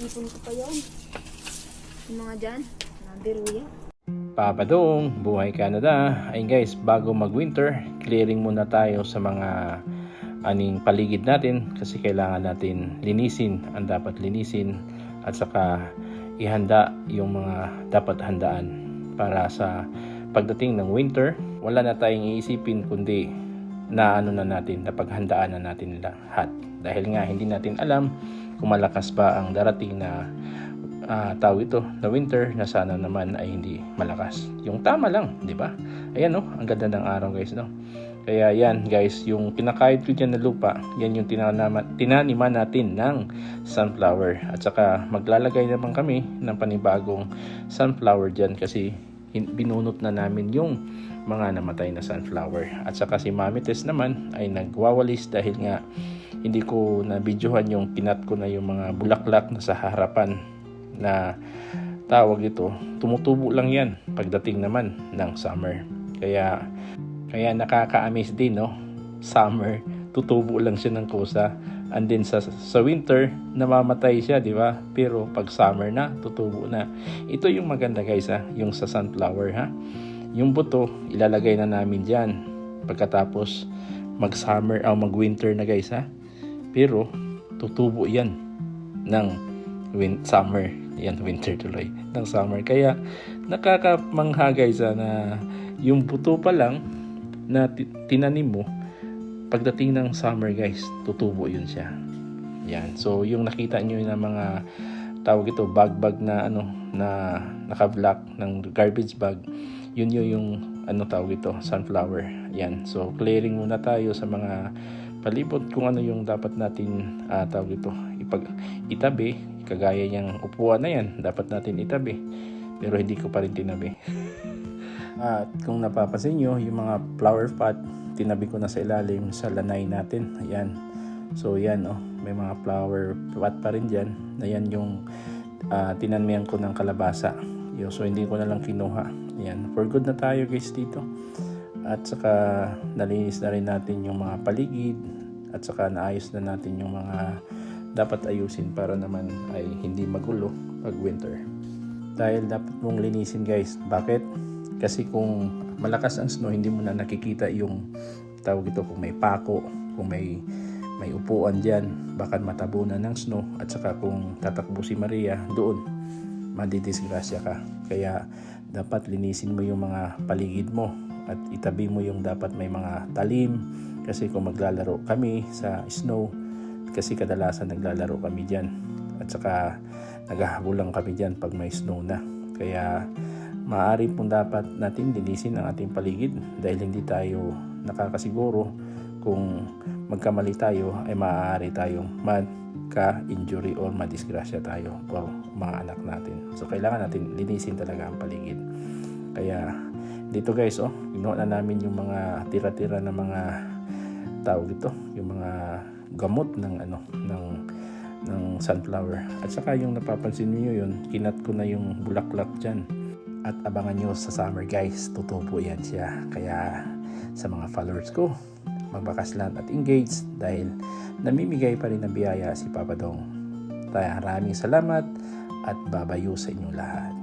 Ipon ko pa yun. Yung mga dyan, nabiruya. Papa Dong, Buhay Canada. Ayun guys, bago mag-winter, clearing muna tayo sa mga aning paligid natin kasi kailangan natin linisin ang dapat linisin at saka ihanda yung mga dapat handaan para sa pagdating ng winter. Wala na tayong iisipin kundi na ano na natin, napaghandaan na natin lahat. Dahil nga hindi natin alam kung malakas ba ang darating na tawag ito na winter na sana naman ay hindi malakas. Yung tama lang, di ba? Ayan no, ang ganda ng araw guys no. Kaya yan guys, yung kinakayod ko dyan na lupa, yan yung tinaniman natin ng sunflower. At saka maglalagay naman kami ng panibagong sunflower dyan kasi binunot na namin yung mga namatay na sunflower. At saka si Mami Tess naman ay nagwawalis dahil nga hindi ko na videohan yung kinat ko na yung mga bulaklak na sa harapan na tawag ito, tumutubo lang yan pagdating naman ng summer. Kaya nakaka-amaze din no, summer tutubo lang siya ng kusa, and then sa winter namamatay siya, di ba? Pero pag summer na tutubo na. Ito yung maganda guys ha, yung sa sunflower ha. Yung buto ilalagay na namin diyan pagkatapos mag-summer o mag-winter na guys ha. Pero tutubo yan ng summer. Yan, winter tuloy ng summer. Kaya nakakamangha guys na yung buto pa lang na tinanim mo, pagdating ng summer guys, tutubo yun siya. Yan. So yung nakita nyo na mga tawag ito, bag na ano, na naka-block ng garbage bag, yun yung ano tawag ito, sunflower. Yan. So clearing muna tayo sa mga palibot kung ano yung dapat natin tawag ito, itabi. Kagaya niyang upuan na yan, dapat natin itabi. Pero hindi ko pa rin tinabi. At kung napapansin nyo, yung mga flower pot, tinabi ko na sa ilalim sa lanay natin. Ayan. So yan oh, may mga flower pot pa rin dyan. Ayan yung tinanmihan ko ng kalabasa. So hindi ko na lang kinuha. Ayan. For good na tayo guys dito. At saka nalinis na rin natin yung mga paligid. At saka naayos na natin yung mga dapat ayusin para naman ay hindi magulo pag winter. Dahil dapat mong linisin guys. Bakit? Kasi kung malakas ang snow, hindi mo na nakikita yung tawag ito, kung may pako, kung may upuan dyan, baka matabunan ng snow. At saka kung tatakbo si Maria doon, madidisgrasya ka. Kaya dapat linisin mo yung mga paligid mo at itabi mo yung dapat may mga talim. Kasi kung maglalaro kami sa snow, kasi kadalasan naglalaro kami dyan. At saka naghahabol lang kami dyan pag may snow na. Kaya maaari pong dapat natin linisin ang ating paligid dahil hindi tayo nakakasiguro kung magkamali tayo ay maaari tayong magka-injury or madisgrasya tayo for mga anak natin. So kailangan natin linisin talaga ang paligid. Kaya dito guys oh, ginawa na namin yung mga tira-tira na mga tawag ito, yung mga gamot ng sunflower. At saka yung napapansin niyo yun, kinat ko na yung bulaklak dyan. At abangan nyo sa summer guys, tutubo yan siya. Kaya sa mga followers ko, magbakas lang at engage dahil namimigay pa rin ng biyaya si Papa Dong. Maraming salamat at babayo sa inyong lahat.